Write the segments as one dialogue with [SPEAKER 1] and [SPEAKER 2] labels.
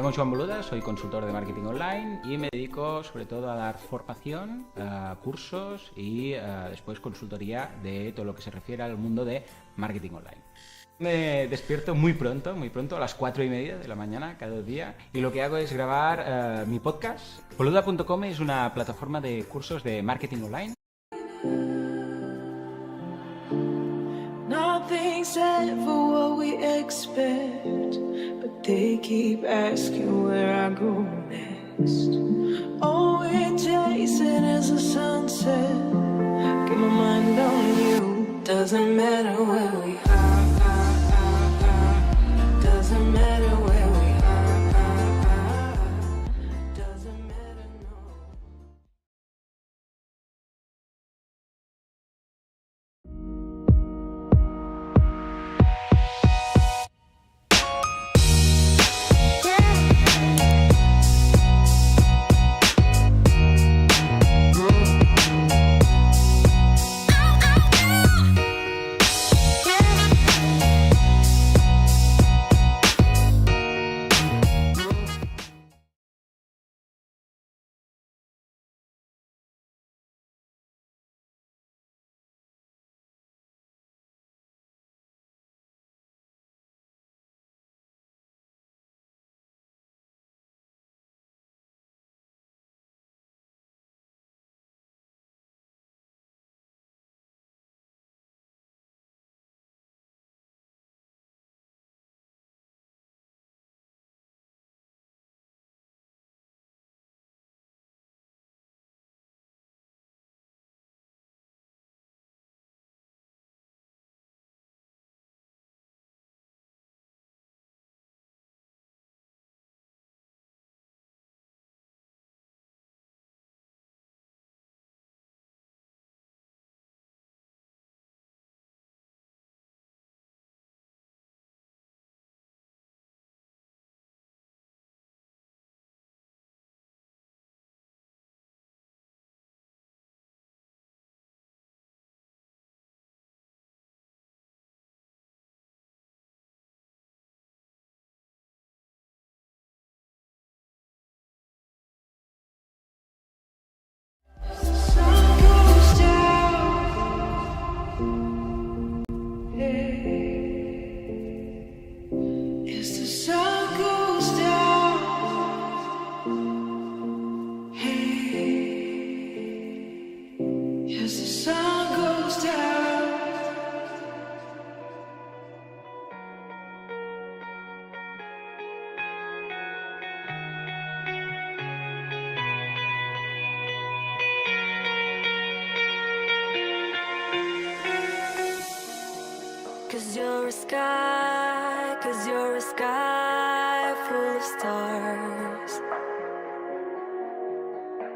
[SPEAKER 1] llamo Joan Boluda, soy consultor de marketing online y me dedico sobre todo a dar formación, cursos y después consultoría de todo lo que se refiere al mundo de marketing online. Me despierto muy pronto, a las 4:30 de la mañana cada día, y lo que hago es grabar mi podcast. Boluda.com es una plataforma de cursos de marketing online.
[SPEAKER 2] Nothing's ever what we expect, but they keep asking where I go next. All we're chasing is a sunset. Get my mind on you. Doesn't matter where we are. Doesn't matter where we are. Doesn't matter, no. Cause you're a sky full of stars.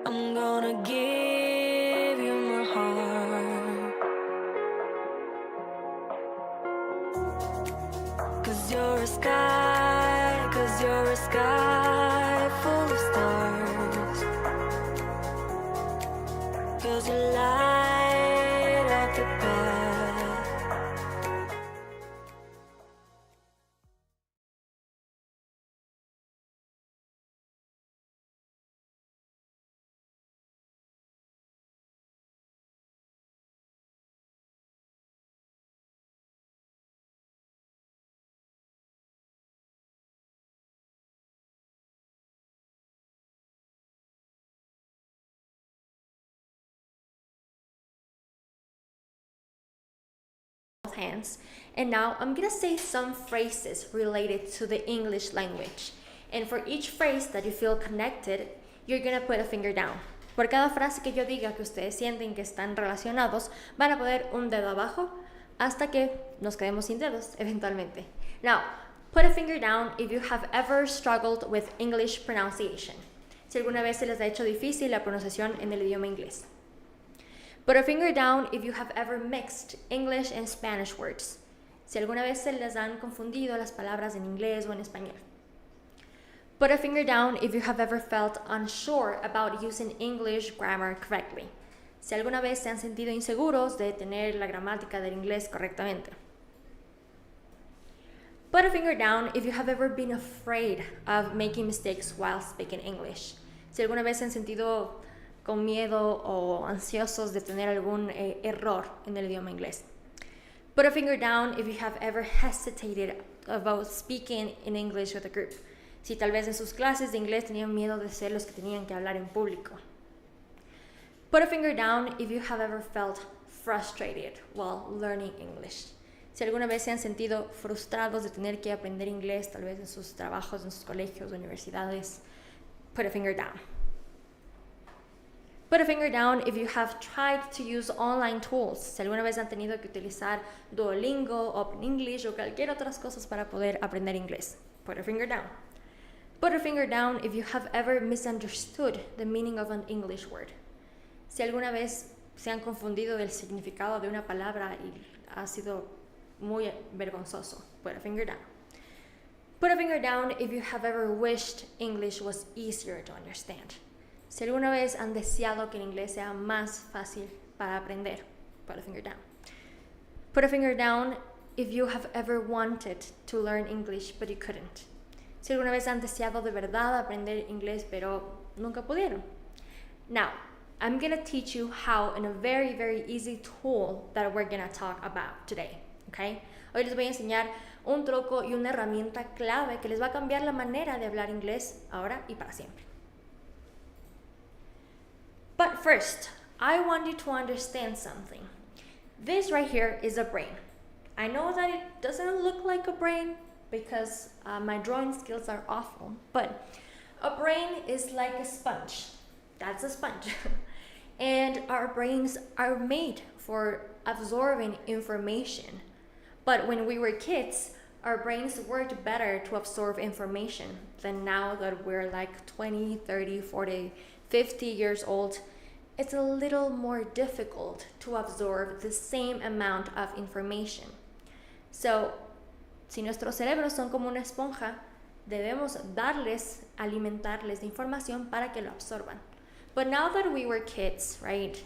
[SPEAKER 2] I'm gonna give you my heart. Cause you're a sky full of stars. Cause you light up the path.
[SPEAKER 3] Hands. And now I'm gonna say some phrases related to the English language. And for each phrase that you feel connected, you're gonna put a finger down. Por cada frase que yo diga que ustedes sienten que están relacionados, van a poner un dedo abajo hasta que nos quedemos sin dedos eventualmente. Now, put a finger down if you have ever struggled with English pronunciation. Si alguna vez se les ha hecho difícil la pronunciación en el idioma inglés. Put a finger down if you have ever mixed English and Spanish words. Si alguna vez se les han confundido las palabras en inglés o en español. Put a finger down if you have ever felt unsure about using English grammar correctly. Si alguna vez se han sentido inseguros de tener la gramática del inglés correctamente. Put a finger down if you have ever been afraid of making mistakes while speaking English. Si alguna vez se han sentido con miedo o ansiosos de tener algún error en el idioma inglés. Put a finger down if you have ever hesitated about speaking in English with a group. Si tal vez en sus clases de inglés tenían miedo de ser los que tenían que hablar en público. Put a finger down if you have ever felt frustrated while learning English. Si alguna vez se han sentido frustrados de tener que aprender inglés, tal vez en sus trabajos, en sus colegios, universidades, put a finger down. Put a finger down if you have tried to use online tools. Si alguna vez han tenido que utilizar Duolingo, Open English o cualquier otras cosas para poder aprender inglés. Put a finger down. Put a finger down if you have ever misunderstood the meaning of an English word. Si alguna vez se han confundido del significado de una palabra y ha sido muy vergonzoso. Put a finger down. Put a finger down if you have ever wished English was easier to understand. Si alguna vez han deseado que el inglés sea más fácil para aprender. Put a finger down. Put a finger down if you have ever wanted to learn English but you couldn't. Si alguna vez han deseado de verdad aprender inglés pero nunca pudieron. Now, I'm going to teach you how in a very, very easy tool that we're going to talk about today. Okay? Hoy les voy a enseñar un truco y una herramienta clave que les va a cambiar la manera de hablar inglés ahora y para siempre. But first, I want you to understand something. This right here is a brain. I know that it doesn't look like a brain because my drawing skills are awful, but a brain is like a sponge. That's a sponge. And our brains are made for absorbing information. But when we were kids, our brains worked better to absorb information than now that we're like 20, 30, 40, 50 years old. It's a little more difficult to absorb the same amount of information. So, si nuestros cerebros son como una esponja, debemos alimentarles de información para que lo absorban. But now that we were kids, right?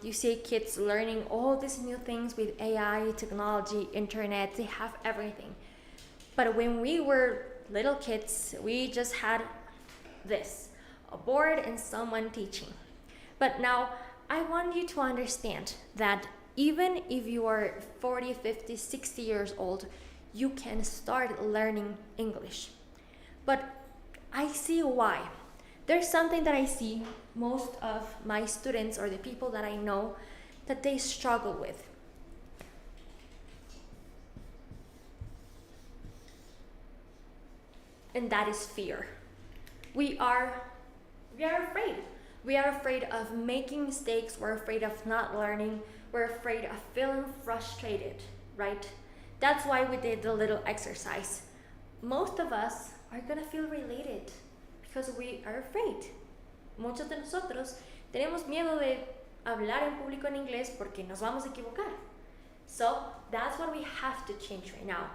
[SPEAKER 3] You see kids learning all these new things with AI, technology, internet, they have everything. But when we were little kids, we just had this, a board and someone teaching. But now, I want you to understand that even if you are 40, 50, 60 years old, you can start learning English. But I see why. There's something that I see most of my students or the people that I know that they struggle with. And that is fear. We are afraid. We are afraid of making mistakes. We're afraid of not learning. We're afraid of feeling frustrated, right? That's why we did the little exercise. Most of us are gonna feel related because we are afraid. Muchos de nosotros tenemos miedo de hablar en público en inglés porque nos vamos a equivocar. So that's what we have to change right now.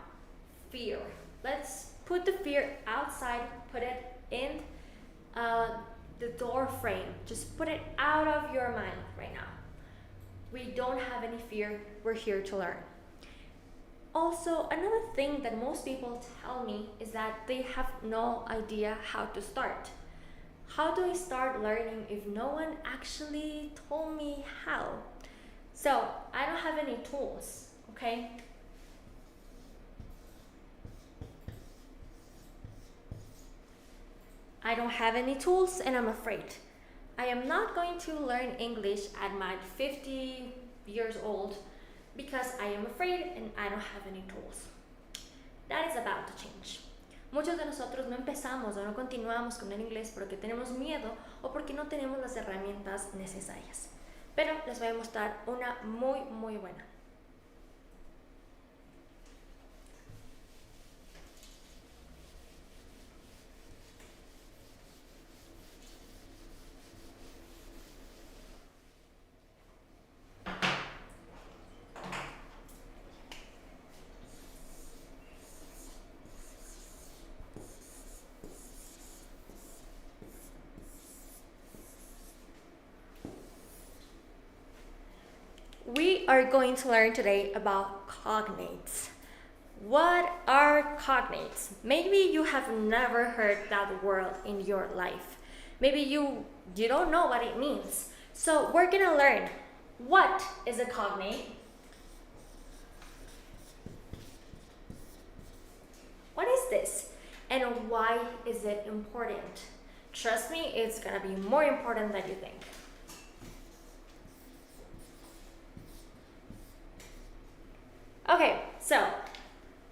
[SPEAKER 3] Fear. Let's put the fear outside, put it in the door frame. Just put it out of your mind right now. We don't have any fear. We're here to learn. Also, another thing that most people tell me is that they have no idea how to start. How do I start learning if no one actually told me how? So, I don't have any tools, okay? I don't have any tools and I'm afraid. I am not going to learn English at my 50 years old because I am afraid and I don't have any tools. That is about to change. Muchos de nosotros no empezamos o no continuamos con el inglés porque tenemos miedo o porque no tenemos las herramientas necesarias. Pero les voy a mostrar una muy, muy buena. We are going to learn today about cognates. What are cognates? Maybe you have never heard that word in your life. Maybe you don't know what it means. So we're gonna learn what is a cognate. What is this? And why is it important? Trust me, it's gonna be more important than you think. Okay, so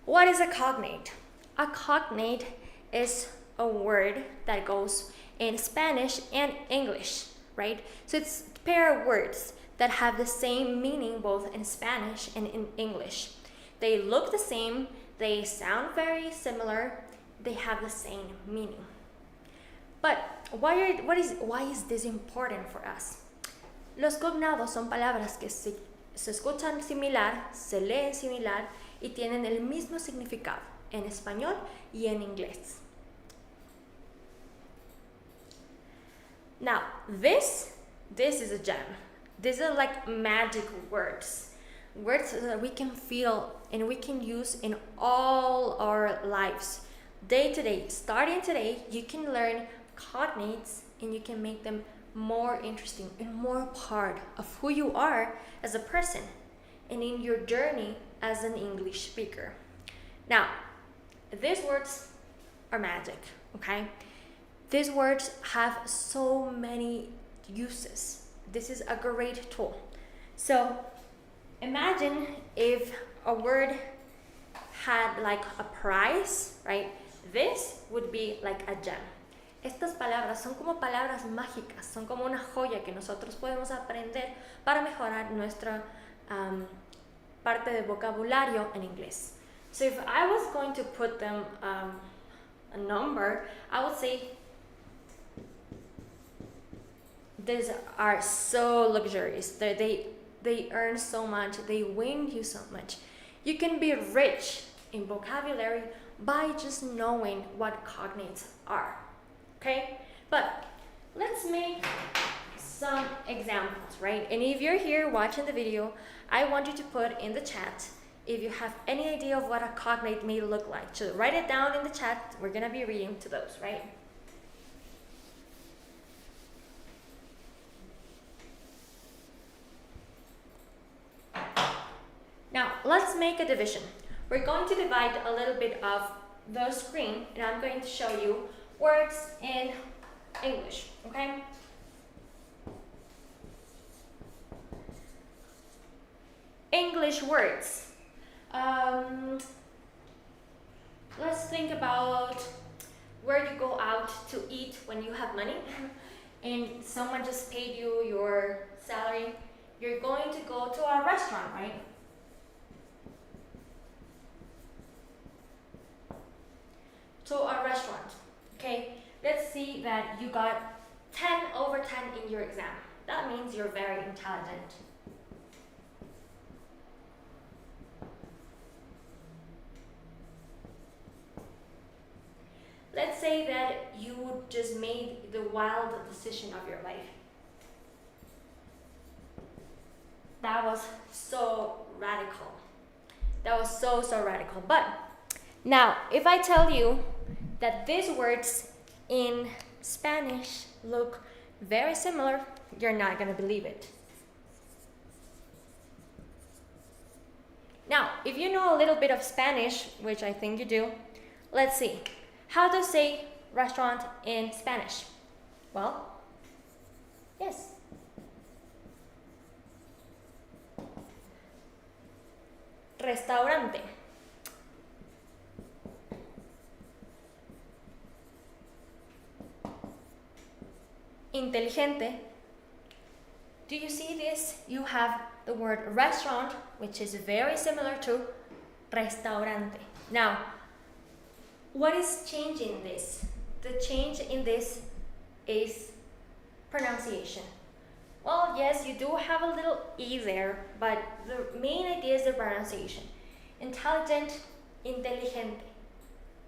[SPEAKER 3] what is a cognate? A cognate is a word that goes in Spanish and English, right? So it's a pair of words that have the same meaning both in Spanish and in English. They look the same, they sound very similar, they have the same meaning. But why is this important for us? Los cognados son palabras que se escuchan similar, se leen similar y tienen el mismo significado en español y en inglés. Now, this is a gem. These are like magic words. Words that we can feel and we can use in all our lives. Day to day, starting today, you can learn cognates and you can make them more interesting and more part of who you are as a person and in your journey as an English speaker. Now, these words are magic, okay? These words have so many uses. This is a great tool. So imagine if a word had like a price, right? This would be like a gem. Estas palabras son como palabras mágicas, son como una joya que nosotros podemos aprender para mejorar nuestra parte de vocabulario en inglés. So if I was going to put them a number, I would say these are so luxurious. They earn so much, they win you so much. You can be rich in vocabulary by just knowing what cognates are. Okay, but let's make some examples, right? And if you're here watching the video, I want you to put in the chat if you have any idea of what a cognate may look like. So write it down in the chat. We're gonna be reading to those, right? Now, let's make a division. We're going to divide a little bit of the screen, and I'm going to show you words in English, okay? English words. Let's think about where you go out to eat when you have money and someone just paid you your salary. You're going to go to a restaurant, right? To a restaurant. Okay, let's see that you got 10 over 10 in your exam. That means you're very intelligent. Let's say that you just made the wild decision of your life. That was so radical. That was so radical. But now, if I tell you that these words in Spanish look very similar, you're not going to believe it. Now, if you know a little bit of Spanish, which I think you do, let's see. How to say restaurant in Spanish? Well, yes. Restaurante. Inteligente. Do you see this? You have the word restaurant, which is very similar to restaurante. Now, what is changing this? The change in this is pronunciation. Well, yes, you do have a little E there, but the main idea is the pronunciation. Intelligent, inteligente.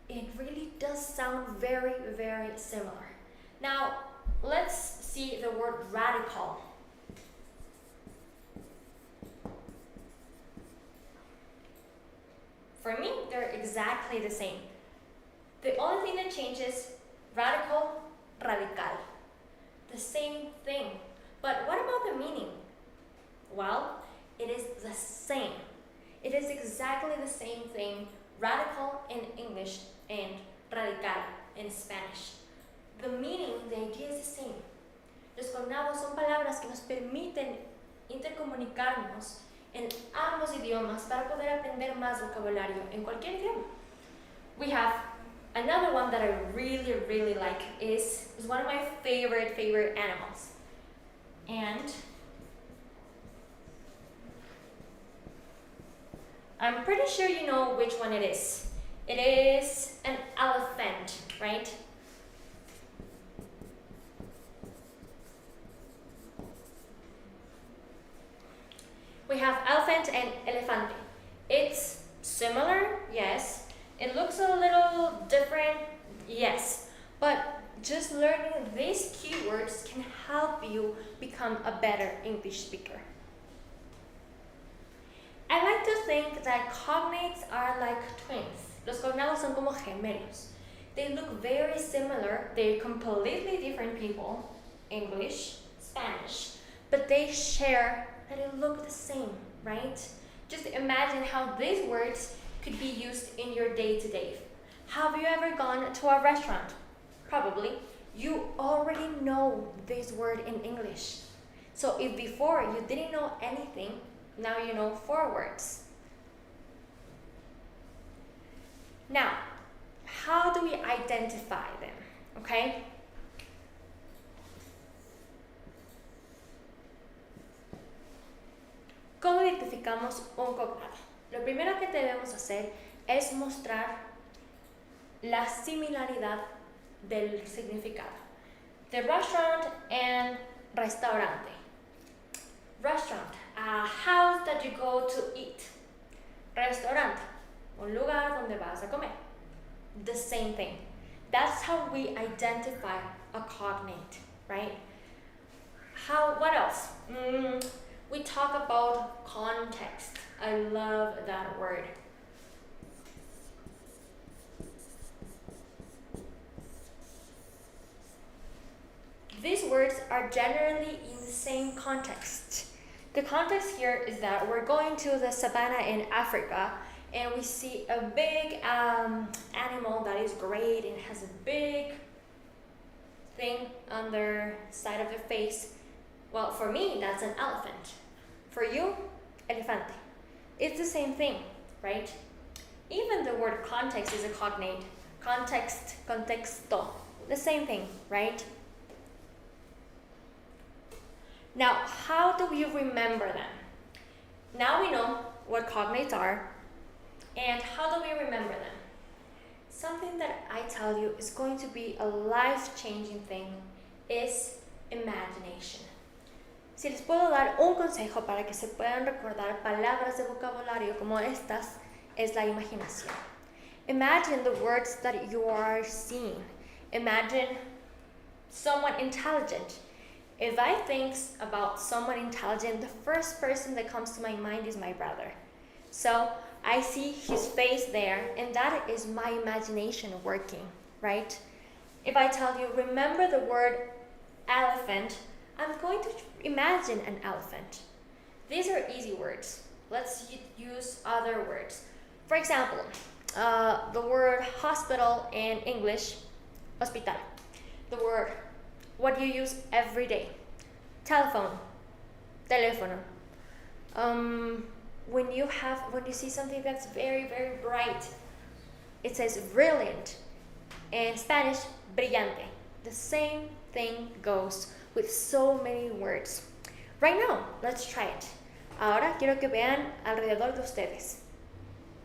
[SPEAKER 3] It really does sound very similar. Now, let's see the word radical. For me, they're exactly the same. The only thing that changes, radical, radical. The same thing. But what about the meaning? Well, it is the same. It is exactly the same thing, radical in English and radical in Spanish. The meaning, the idea is the same. Los cognados son palabras que nos permiten intercomunicarnos en ambos idiomas para poder aprender más vocabulario en cualquier idioma. We have another one that I really, really like is one of my favorite animals. And I'm pretty sure you know which one it is. It is an elephant, right? We have elephant and elefante. It's similar, yes. It looks a little different, yes. But just learning these keywords can help you become a better English speaker. I like to think that cognates are like twins. Los cognados son como gemelos. They look very similar. They're completely different people, English, Spanish, but they share that it look the same, right? Just imagine how these words could be used in your day-to-day. Have you ever gone to a restaurant? Probably. You already know this word in English. So if before you didn't know anything, now you know 4 words. Now, how do we identify them? Okay? ¿Cómo identificamos un cognado? Lo primero que debemos hacer es mostrar la similaridad del significado. The restaurant and restaurante. Restaurant, a house that you go to eat. Restaurante, un lugar donde vas a comer. The same thing. That's how we identify a cognate, right? What else? We talk about context. I love that word. These words are generally in the same context. The context here is that we're going to the savannah in Africa and we see a big animal that is great and has a big thing on their side of their face. Well, for me, that's an elephant. For you, elefante. It's the same thing, right? Even the word context is a cognate. Context, contexto. The same thing, right? Now, how do we remember them? Now we know what cognates are, and how do we remember them? Something that I tell you is going to be a life-changing thing is imagination. Si les puedo dar un consejo para que se puedan recordar palabras de vocabulario como estas, es la imaginación. Imagine the words that you are seeing. Imagine someone intelligent. If I think about someone intelligent, the first person that comes to my mind is my brother. So I see his face there, and that is my imagination working, right? If I tell you, remember the word elephant, I'm going to imagine an elephant. These are easy words. Let's use other words. For example, the word hospital in English, hospital. The word, what you use every day. Telephone, teléfono. When you see something that's very, very bright, it says brilliant. In Spanish, brillante. The same thing goes with so many words. Right now, let's try it. Ahora quiero que vean alrededor de ustedes.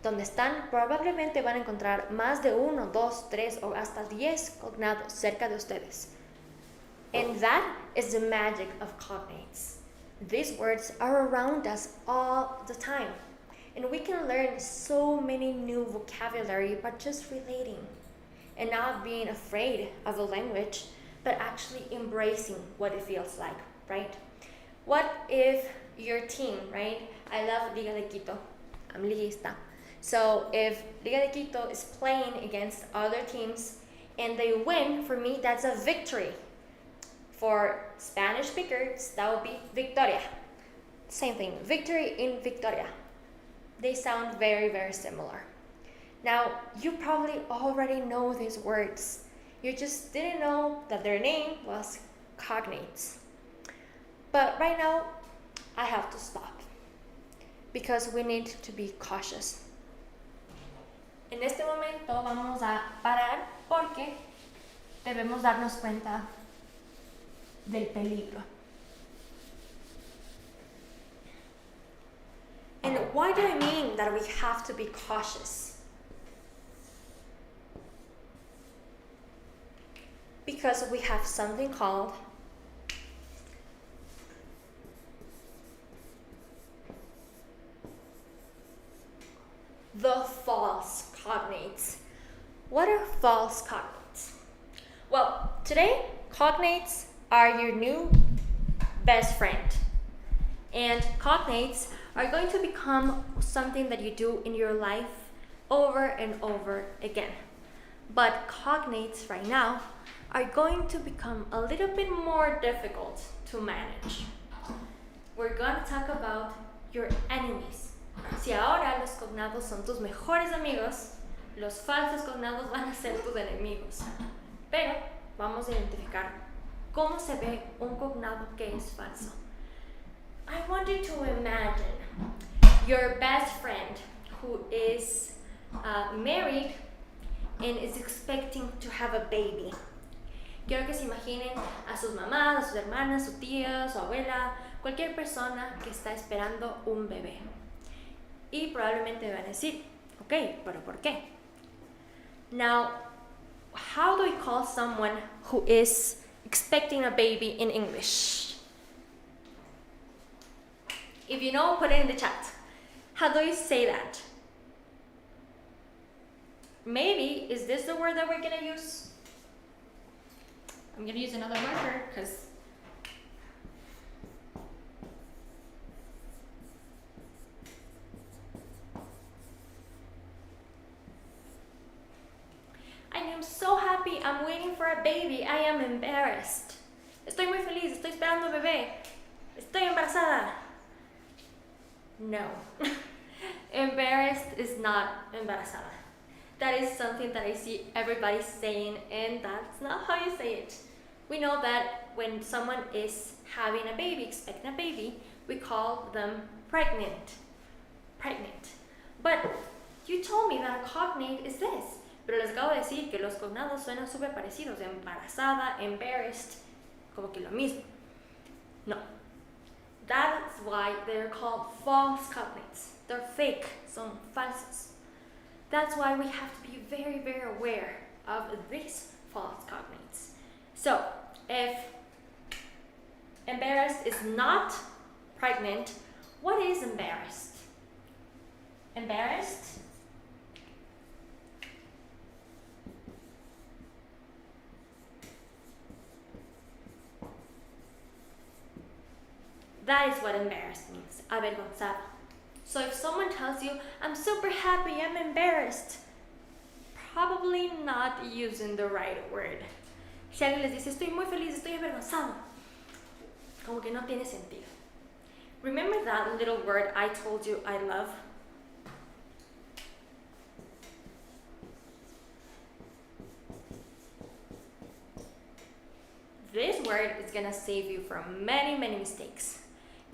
[SPEAKER 3] Donde están, probablemente van a encontrar más de 1, 2, 3 o hasta 10 cognados cerca de ustedes. And that is the magic of cognates. These words are around us all the time. And we can learn so many new vocabulary by just relating and not being afraid of the language, but actually embracing what it feels like, right? What if your team, right? I love Liga de Quito. I'm liguista. So if Liga de Quito is playing against other teams and they win, for me, that's a victory. For Spanish speakers, that would be victoria. Same thing, victory in victoria. They sound very, very similar. Now, you probably already know these words. You just didn't know that their name was cognates. But right now, I have to stop because we need to be cautious. En este momento vamos a parar porque debemos darnos cuenta del peligro. And why do I mean that we have to be cautious? Because we have something called the false cognates. What are false cognates? Well, today, cognates are your new best friend. And cognates are going to become something that you do in your life over and over again. But cognates right now are going to become a little bit more difficult to manage. We're going to talk about your enemies. Si ahora los cognados son tus mejores amigos, los falsos cognados van a ser tus enemigos. Pero vamos a identificar cómo se ve un cognado que es falso. I want you to imagine your best friend who is married and is expecting to have a baby. Quiero que se imaginen a sus mamás, a sus hermanas, su tía, su abuela, cualquier persona que está esperando un bebé. Y probablemente van a decir, ok, pero ¿por qué? Now, how do we call someone who is expecting a baby in English? If you know, put it in the chat. How do you say that? Maybe, is this the word that we're gonna use? I'm gonna use another marker because I am so happy, I'm waiting for a baby, I am embarrassed. Estoy muy feliz, estoy esperando un bebé. Estoy embarazada. No. Embarrassed is not embarazada. That is something that I see everybody saying, and that's not how you say it. We know that when someone is having a baby, expecting a baby, we call them pregnant. Pregnant. But you told me that a cognate is this. Pero les acabo de decir que los cognados suenan súper parecidos. Embarazada, embarrassed, como que lo mismo. No. That's why they're called false cognates. They're fake, son falsos. That's why we have to be very, very aware of these false cognates. So, if embarrassed is not pregnant, what is embarrassed? Embarrassed? That is what embarrassed means, avergonzado. So if someone tells you, I'm super happy, I'm embarrassed, probably not using the right word. Si alguien les dice, estoy muy feliz, estoy avergonzado, como que no tiene sentido. Remember that little word I told you I love? This word is gonna save you from many, many mistakes.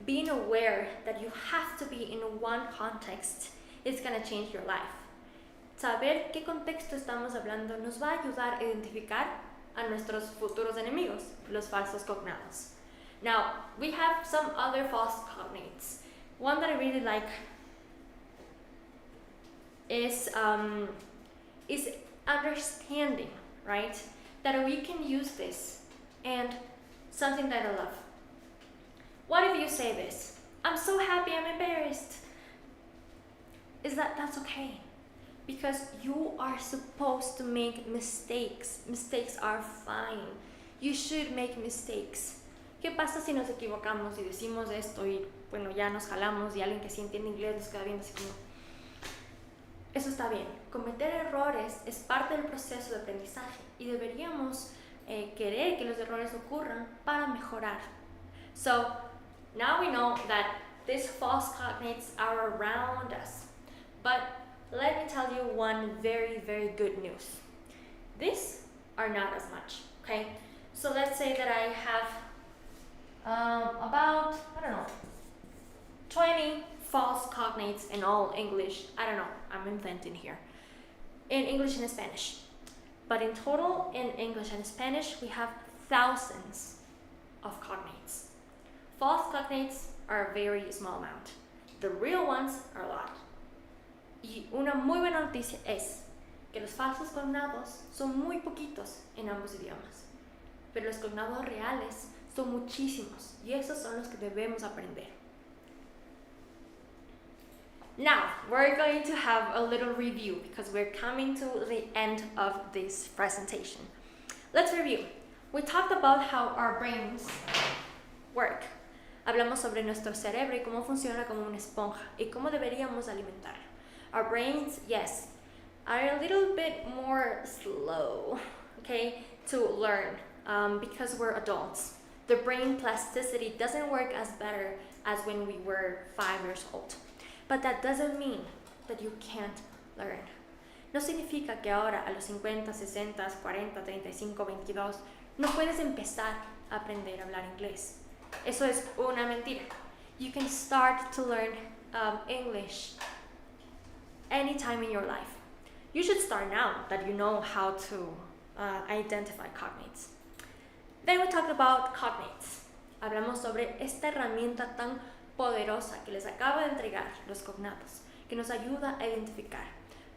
[SPEAKER 3] Being aware that you have to be in one context is gonna change your life. Saber qué contexto estamos hablando nos va a ayudar a identificar a nuestros futuros enemigos, los falsos cognados. Now, we have some other false cognates. One that I really like is understanding, right? That we can use this, and something that I love. What if you say this? I'm so happy, I'm embarrassed. That's okay. Because you are supposed to make mistakes. Mistakes are fine. You should make mistakes. ¿Qué pasa si nos equivocamos y decimos esto y bueno, ya nos jalamos y alguien que sí entiende inglés nos queda viendo así como Eso está bien. Cometer errores es parte del proceso de aprendizaje y deberíamos querer que los errores ocurran para mejorar. So, now we know that these false cognates are around us. But let me tell you one very, very good news. These are not as much, okay? So let's say that I have about, 20 false cognates in all English. I don't know, I'm inventing here. In English and Spanish. But in total, in English and Spanish, we have thousands of cognates. False cognates are a very small amount. The real ones are a lot. Y una muy buena noticia es que los falsos cognados son muy poquitos en ambos idiomas. Pero los cognados reales son muchísimos y esos son los que debemos aprender. Now, we're going to have a little review because we're coming to the end of this presentation. Let's review. We talked about how our brains work. Hablamos sobre nuestro cerebro y cómo funciona como una esponja y cómo deberíamos alimentar. Our brains, yes, are a little bit more slow, okay, to learn because we're adults. The brain plasticity doesn't work as better as when we were 5 years old. But that doesn't mean that you can't learn. No significa que ahora a los 50, 60, 40, 35, 22 no puedes empezar a aprender a hablar inglés. Eso es una mentira. You can start to learn English anytime in your life. You should start now that you know how to identify cognates. Then we talked about cognates. Hablamos sobre esta herramienta tan poderosa que les acabo de entregar, los cognados, que nos ayuda a identificar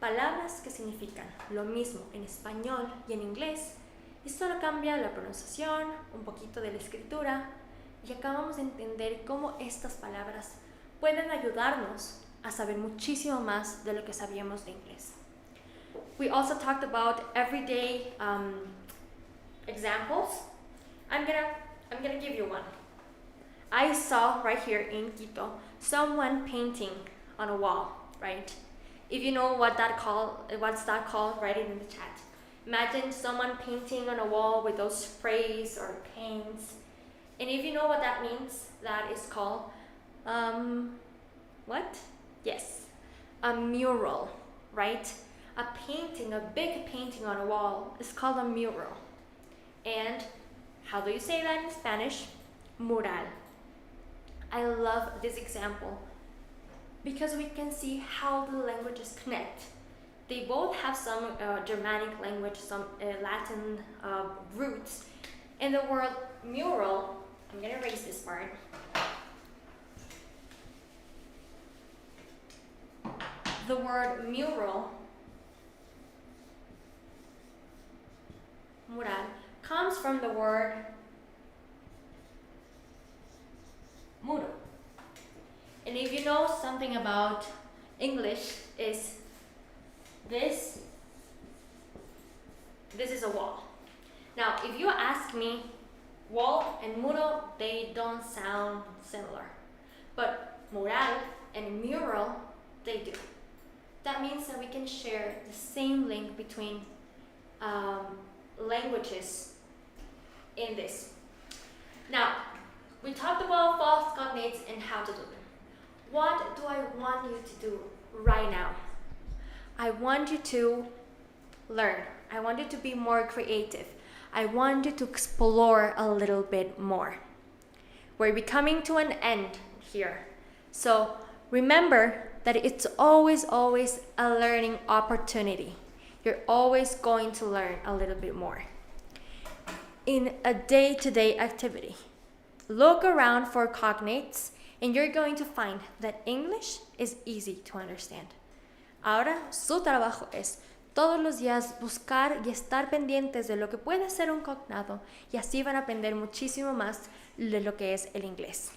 [SPEAKER 3] palabras que significan lo mismo en español y en inglés, y solo cambia la pronunciación, un poquito de la escritura, y acabamos de entender cómo estas palabras pueden ayudarnos a saber muchísimo más de lo que sabíamos de inglés. We also talked about everyday examples. I'm gonna give you one. I saw right here in Quito someone painting on a wall, right? If you know what's that called, write it in the chat. Imagine someone painting on a wall with those sprays or paints. And if you know what that means, that is called, what? Yes, a mural, right? A painting, a big painting on a wall is called a mural. And how do you say that in Spanish? Mural. I love this example because we can see how the languages connect. They both have some Germanic language, some Latin roots. And the word mural, I'm gonna erase this part. The word mural, mural, comes from the word muro. And if you know something about English, is this is a wall. Now, if you ask me, wall and muro, they don't sound similar. But mural and mural, they do. That means that we can share the same link between languages in this. Now, we talked about false cognates and how to do them. What do I want you to do right now? I want you to learn. I want you to be more creative. I want you to explore a little bit more. We're coming to an end here. So remember that it's always a learning opportunity. You're always going to learn a little bit more. In a day-to-day activity, look around for cognates and you're going to find that English is easy to understand. Ahora, su trabajo es todos los días buscar y estar pendientes de lo que puede ser un cognado y así van a aprender muchísimo más de lo que es el inglés.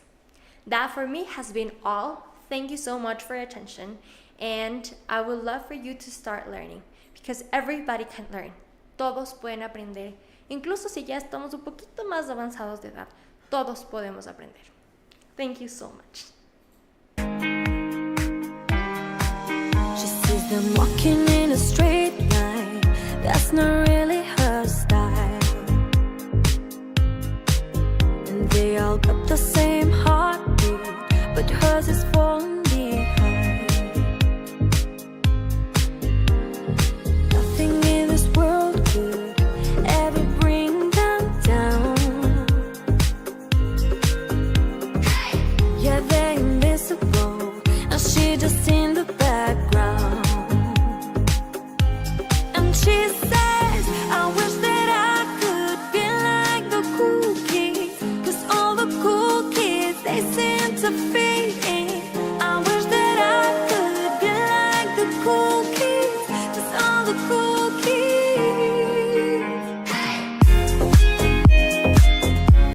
[SPEAKER 3] That for me has been all. Thank you so much for your attention and I would love for you to start learning because everybody can learn. Todos pueden aprender. Incluso si ya estamos un poquito más avanzados de edad, todos podemos aprender. Thank you so much.
[SPEAKER 2] She sees them walking in a straight line. That's not really her style. And they all got the same heartbeat, but hers is falling behind. Nothing in this world could ever bring them down. Yeah, they're invincible, and she just in the background. And she says, I wish that I could be like the cool kids, 'cause all the cool kids, they seem to fit in.